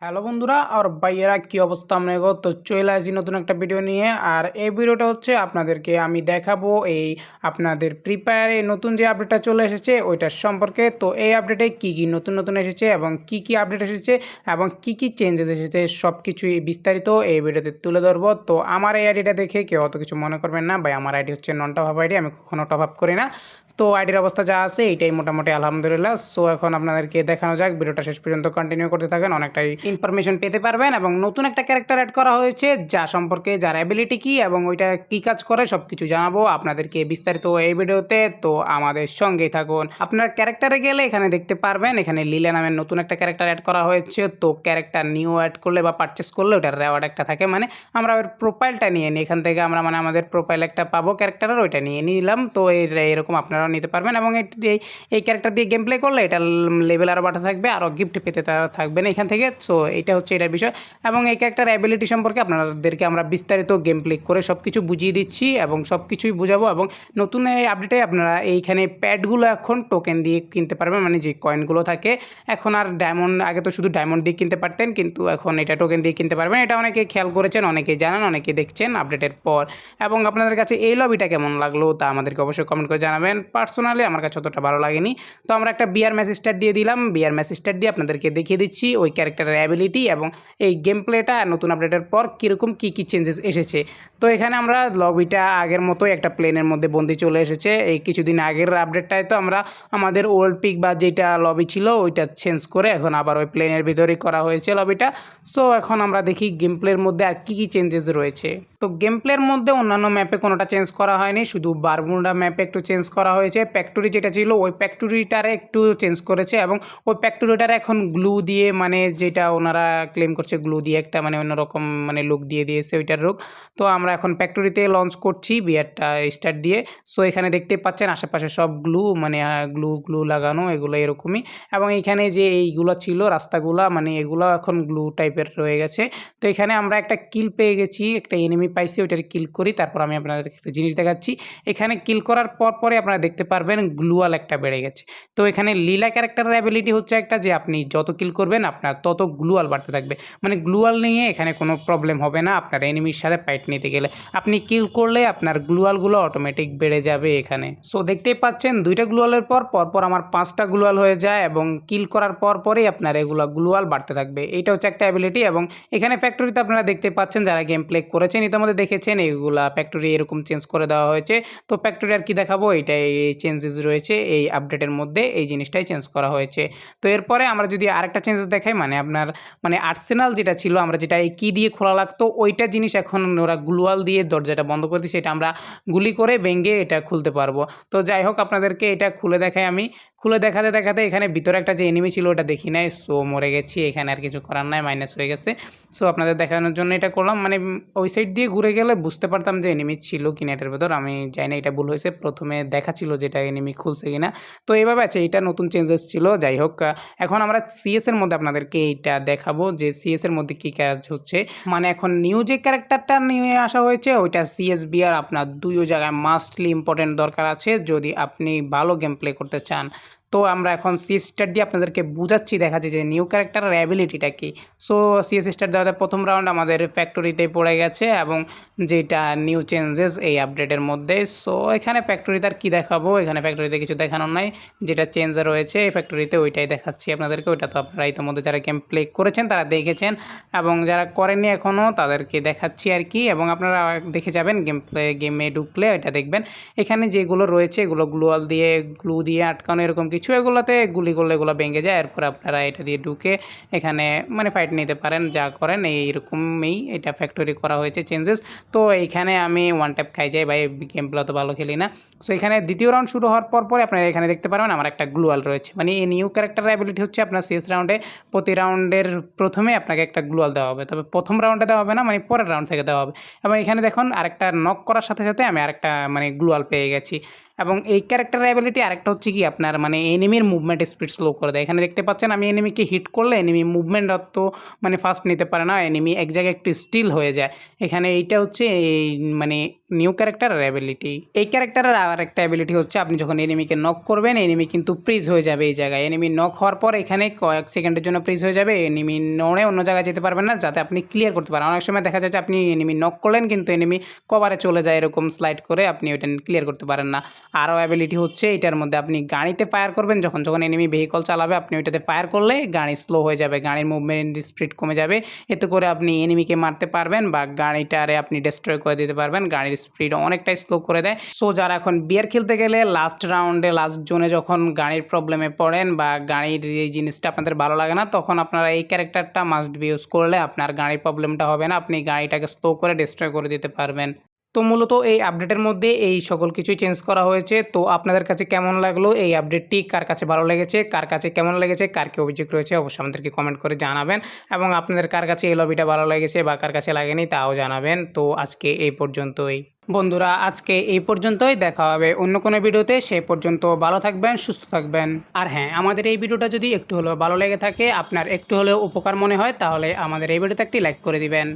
Hello বন্ধুরা আর ভাইয়েরা কী অবস্থা আপনাকে তো চলে আসি নতুন একটা ভিডিও নিয়ে। আর এই ভিডিওটা হচ্ছে আপনাদেরকে আমি দেখাবো এই আপনাদের ফ্রি ফায়ারে নতুন যে আপডেটটা চলে এসেছে ওইটার সম্পর্কে। তো এই আপডেটে কী কী নতুন নতুন এসেছে এবং কি কি আপডেট এসেছে এবং কি কি চেঞ্জেস এসেছে সব কিছুই বিস্তারিত এই ভিডিওতে তুলে ধরবো। তো আমার এই আইডিটা দেখে কেউ অত কিছু মনে করবেন না ভাই, আমার আইডি হচ্ছে নন টপ আপ আইডি, আমি কখনো টপ আপ করি না। তো আইডির অবস্থা যা আছে এইটাই মোটামুটি আলহামদুলিল্লাহ। সো এখন আপনাদেরকে দেখানো যাক, ভিডিওটা শেষ পর্যন্ত কন্টিনিউ করতে থাকেন, অনেকটাই ইনফরমেশন পেতে পারবেন। এবং নতুন একটা ক্যারেক্টার অ্যাড করা হয়েছে যা সম্পর্কে যার অ্যাবিলিটি কী এবং ওইটা কী কাজ করে সব কিছু জানাবো আপনাদেরকে বিস্তারিত এই ভিডিওতে। তো আমাদের সঙ্গেই থাকুন। আপনার ক্যারেক্টারে গেলে এখানে দেখতে পারবেন এখানে লিলা নামের নতুন একটা ক্যারেক্টার অ্যাড করা হয়েছে। তো ক্যারেক্টার নিউ অ্যাড করলে বা পারচেস করলে ওটার রেওয়ার্ড একটা থাকে, মানে আমরা ওর প্রোফাইলটা নিয়ে নিই এখান থেকে, আমরা মানে আমাদের প্রোফাইল একটা পাবো ক্যারেক্টারের, ওইটা নিয়ে নিলাম। তো এরকম আপনারাও নিতে পারবেন এবং এই ক্যারেক্টার দিয়ে গেম প্লে করলে এটা লেভেল আরও বাড়া থাকবে, আরও গিফট পেতে থাকবেন এখান থেকে। সো এটা হচ্ছে এটার বিষয় এবং এই ক্যারেক্টার অ্যাবিলিটি সম্পর্কে আপনাদেরকে আমরা বিস্তারিত গেম প্লে করে সব কিছু বুঝিয়ে দিচ্ছি এবং সব কিছুই বুঝাবো। এবং নতুন এই আপডেটে আপনারা এইখানে প্যাডগুলো এখন টোকেন দিয়ে কিনতে পারবেন, মানে যে কয়েনগুলো থাকে এখন আর ডায়মন্ড, আগে তো শুধু ডায়মন্ড দিয়ে কিনতে পারতেন কিন্তু এখন এটা টোকেন দিয়ে কিনতে পারবেন। এটা অনেকে খেয়াল করেছেন, অনেকে জানেন, অনেকে দেখছেন আপডেটের পর। এবং আপনাদের কাছে এই লবিটা কেমন লাগলো তা আমাদেরকে অবশ্যই কমেন্ট করে জানাবেন। পার্সোনালি আমার কাছে অতটা ভালো লাগেনি, তো আমরা একটা বিআর ম্যাচ স্টার দিয়ে দিলাম। বিআর ম্যাচ স্টার দিয়ে আপনাদেরকে দেখিয়ে দিচ্ছি ওই ক্যারেক্টারের অ্যাবিলিটি এবং এই গেম প্লেটা নতুন আপডেটের পর কীরকম কী কী চেঞ্জেস এসেছে। তো এখানে আমরা লবিটা আগের মতোই একটা প্লেনের মধ্যে বন্দি চলে এসেছে। এই কিছুদিন আগের আপডেটটায় তো আমরা আমাদের ওল্ড পিক বা যেটা লবি ছিল ওইটা চেঞ্জ করে এখন আবার ওই প্লেনের ভিতরেই করা হয়েছে লবিটা। সো এখন আমরা দেখি গেম প্লের মধ্যে আর কী কী চেঞ্জেস রয়েছে। তো গেম প্লের মধ্যে অন্যান্য ম্যাপে কোনোটা চেঞ্জ করা হয়নি, শুধু বারমুডা ম্যাপে একটু চেঞ্জ করা হয়েছে। ফ্যাক্টরি যেটা ছিল ওই ফ্যাক্টরিটারে একটু চেঞ্জ করেছে এবং ওই ফ্যাক্টরিটারে এখন গ্লু দিয়ে, মানে যেটা ওনারা ক্লেম করছে গ্লু দিয়ে একটা মানে অন্যরকম মানে লুক দিয়ে দিয়েছে ওইটার লুক। তো আমরা এখন ফ্যাক্টরিতে লঞ্চ করছি বিয়ারটা স্টার্ট দিয়ে। সো এখানে দেখতে পাচ্ছেন আশেপাশে সব গ্লু, মানে গ্লু গ্লু লাগানো এগুলো এরকমই। এবং এখানে যে এইগুলো ছিল রাস্তাগুলো, মানে এগুলো এখন গ্লু টাইপের রয়ে গেছে। তো এখানে আমরা একটা কিল পেয়ে গেছি, একটা এনিমি পাইছি, ওইটার কিল করি, তারপর আমি আপনাদের একটা জিনিস দেখাচ্ছি। এখানে কিল করার পরে আপনারা দেখতে পারবেন গ্লুয়াল একটা বেড়ে গেছে। তো এখানে লীলা ক্যারেক্টারের অ্যাবিলিটি হচ্ছে একটা যে আপনি যত কিল করবেন আপনার তত গ্লুয়াল বাড়তে থাকবে, মানে গ্লুয়াল নিয়ে এখানে কোনো প্রবলেম হবে না আপনার এনিমির সাথে ফাইট নিতে গেলে। আপনি কিল করলে আপনার গ্লুয়ালগুলো অটোমেটিক বেড়ে যাবে এখানে। সো দেখতেই পাচ্ছেন দুইটা গ্লুয়ালের পর আমার 5টা গ্লুয়াল হয়ে যায় এবং কিল করার পরেই আপনার এগুলো গ্লুয়াল বাড়তে থাকবে। এইটা হচ্ছে একটা অ্যাবিলিটি। এবং এখানে ফ্যাক্টরিতে আপনারা দেখতে পাচ্ছেন যারা গেম প্লে করেছেন ইতিমধ্যে দেখেছেন এইগুলা ফ্যাক্টরি এরকম চেঞ্জ করে দেওয়া হয়েছে। তো ফ্যাক্টরি আর কি দেখাবো, এইটাই এই চেঞ্জেস রয়েছে এই আপডেটের মধ্যে, এই জিনিসটাই চেঞ্জ করা হয়েছে। তো এরপরে আমরা যদি আরেকটা চেঞ্জেস দেখাই, মানে আপনার মানে আর্সেনাল যেটা ছিল আমরা যেটা এই কি দিয়ে খোলা লাগতো ওইটা জিনিস এখন ওরা গ্লুয়াল দিয়ে দরজাটা বন্ধ করে দিচ্ছে, এটা আমরা গুলি করে ভেঙে এটা খুলতে পারবো। তো যাই হোক আপনাদেরকে এটা খুলে দেখাই আমি। খুলে দেখাতে এখানে ভিতরে একটা যে এনিমি ছিল ওটা দেখি নাই, সো মরে গেছি, এখানে আর কিছু করার নাই, মাইনাস হয়ে গেছে। সো আপনাদের দেখানোর জন্য এটা করলাম, মানে ওই সাইড দিয়ে ঘুরে গেলে বুঝতে পারতাম যে এনিমি ছিল কিনা এটার ভেতর। আমি জানি না, এটা ভুল হয়েছে, প্রথমে দেখা ছিল যেটা এনিমি খুলছে কিনা। তো এইভাবে আছে, এটা নতুন চেঞ্জেস ছিল। যাই হোক এখন আমরা সিএস এর মধ্যে আপনাদেরকে এইটা দেখাবো যে সিএস এর মধ্যে কী কাজ হচ্ছে। মানে এখন নিউ যে ক্যারেক্টারটা নিয়ে আসা হয়েছে ওইটা সিএসবি আর আপনার দুইও জায়গায় মাস্টলি ইম্পর্টেন্ট দরকার আছে যদি আপনি ভালো গেম প্লে করতে চান। তো আমরা এখন সিএস স্টার দিয়ে আপনাদেরকে বুঝাচ্ছি, দেখাচ্ছি যে নিউ ক্যারেক্টারের অ্যাবিলিটিটা কী। সো সিএস স্টার দেওয়াতে প্রথম রাউন্ড আমাদের ফ্যাক্টরিতে পড়ে গেছে এবং যেটা নিউ চেঞ্জেস এই আপডেটের মধ্যে। সো এখানে ফ্যাক্টরিতে আর কী দেখাবো, এখানে ফ্যাক্টরিতে কিছু দেখানোর নাই, যেটা চেঞ্জ রয়েছে এই ফ্যাক্টরিতে ওইটাই দেখাচ্ছি আপনাদেরকে। ওইটা তো আপনারা ইতিমধ্যে যারা গেম প্লে করেছেন তারা দেখেছেন এবং যারা করেননি এখনও তাদেরকে দেখাচ্ছি আর কি। এবং আপনারা দেখে যাবেন গেমে ঢুকলে এটা দেখবেন এখানে যেগুলো রয়েছে এগুলো গ্লুয়াল দিয়ে গ্লু দিয়ে আটকানো এরকম কিছু, এগুলোতে গুলি করলে এগুলো ভেঙে যায়। এরপর আপনারা এটা দিয়ে ঢুকে এখানে মানে ফাইট নিতে পারেন, যা করেন এইরকমই এটা ফ্যাক্টরি করা হয়েছে চেঞ্জেস। তো এইখানে আমি ওয়ান ট্যাপ খাই যাই ভাই, গেম প্লে তো ভালো খেলি না। সো এখানে দ্বিতীয় রাউন্ড শুরু হওয়ার পরে আপনারা এখানে দেখতে পারবেন আমার একটা গ্লুয়াল রয়েছে, মানে এই নিউ ক্যারেক্টারের অ্যাবিলিটি হচ্ছে আপনার শেষ রাউন্ডে প্রতি রাউন্ডের প্রথমে আপনাকে একটা গ্লুয়াল দেওয়া হবে, তবে প্রথম রাউন্ডে দেওয়া হবে না, মানে পরের রাউন্ড থেকে দেওয়া হবে। এবং এখানে দেখুন আরেকটা নক করার সাথে সাথে আমি আরেকটা মানে গ্লুয়াল পেয়ে গেছি। এবং এই ক্যারেক্টারের অ্যাবিলিটি আরেকটা হচ্ছে কি আপনার মানে এনিমির মুভমেন্ট স্পিড স্লো করে দেয়। এখানে দেখতে পাচ্ছেন আমি এনিমিকে হিট করলে এনিমি মুভমেন্ট অত মানে ফাস্ট নিতে পারে না, এনিমি এক জায়গায় একটু স্টিল হয়ে যায়। এখানে এইটা হচ্ছে এই মানে নিউ ক্যারেক্টার আর অ্যাবিলিটি। এই ক্যারেক্টারের আর একটা অ্যাবিলিটি হচ্ছে আপনি যখন এনিমিকে নক করবেন এনিমি কিন্তু ফ্রিজ হয়ে যাবে এই জায়গায়। এনিমি নক হওয়ার পর এখানে কয়েক সেকেন্ডের জন্য ফ্রিজ হয়ে যাবে, এনিমি নড়ে অন্য জায়গায় যেতে পারবেন না, যাতে আপনি ক্লিয়ার করতে পারেন। অনেক সময় দেখা যায় যে আপনি এনিমি নক করলেন কিন্তু এনিমি কভারে চলে যায়, এরকম স্লাইড করে আপনি ওইটা ক্লিয়ার করতে পারেন না। আরও অ্যাবিলিটি হচ্ছে এটার মধ্যে আপনি গাড়িতে ফায়ার করবেন, যখন যখন এনিমি ভেহিকল চালাবে আপনি ওইটাতে ফায়ার করলে গাড়ি স্লো হয়ে যাবে, গাড়ির মুভমেন্ট স্পিড কমে যাবে। এতে করে আপনি এনিমিকে মারতে পারবেন বা গাড়িটারে আপনি ডিস্ট্রয় করে দিতে পারবেন, গাড়ির স্পিড অনেকটাই স্লো করে দেয়। সো যারা এখন বিয়ার খেলতে গেলে লাস্ট রাউন্ডে লাস্ট জোনে যখন গাড়ির প্রবলেমে পড়েন বা গাড়ির এই জিনিসটা আপনাদের ভালো লাগে না, তখন আপনারা এই ক্যারেক্টারটা মাস্ট বি ইউজ করলে আপনার গাড়ির প্রবলেমটা হবে না, আপনি গাড়িটাকে স্লো করে ডিস্ট্রয় করে দিতে পারবেন। তো মূলত এই আপডেটের মধ্যে এই সকল কিছুই চেঞ্জ করা হয়েছে। তো আপনাদের কাছে কেমন লাগলো এই আপডেটটি, কার কাছে ভালো লেগেছে, কার কাছে কেমন লেগেছে, কার কি অভিযোগ রয়েছে অবশ্যই আমাদেরকে কমেন্ট করে জানাবেন, এবং আপনাদের কার কাছে এই লবিটা ভালো লেগেছে বা কার কাছে লাগেনি তাও জানাবেন। তো আজকে এই পর্যন্তই বন্ধুরা, আজকে এই পর্যন্তই, দেখা হবে অন্য কোনো ভিডিওতে। সেই পর্যন্ত ভালো থাকবেন, সুস্থ থাকবেন। আর হ্যাঁ, আমাদের এই ভিডিওটা যদি একটু হলেও ভালো লেগে থাকে, আপনার একটু হলেও উপকার মনে হয়, তাহলে আমাদের এই ভিডিওতে একটি লাইক করে দিবেন।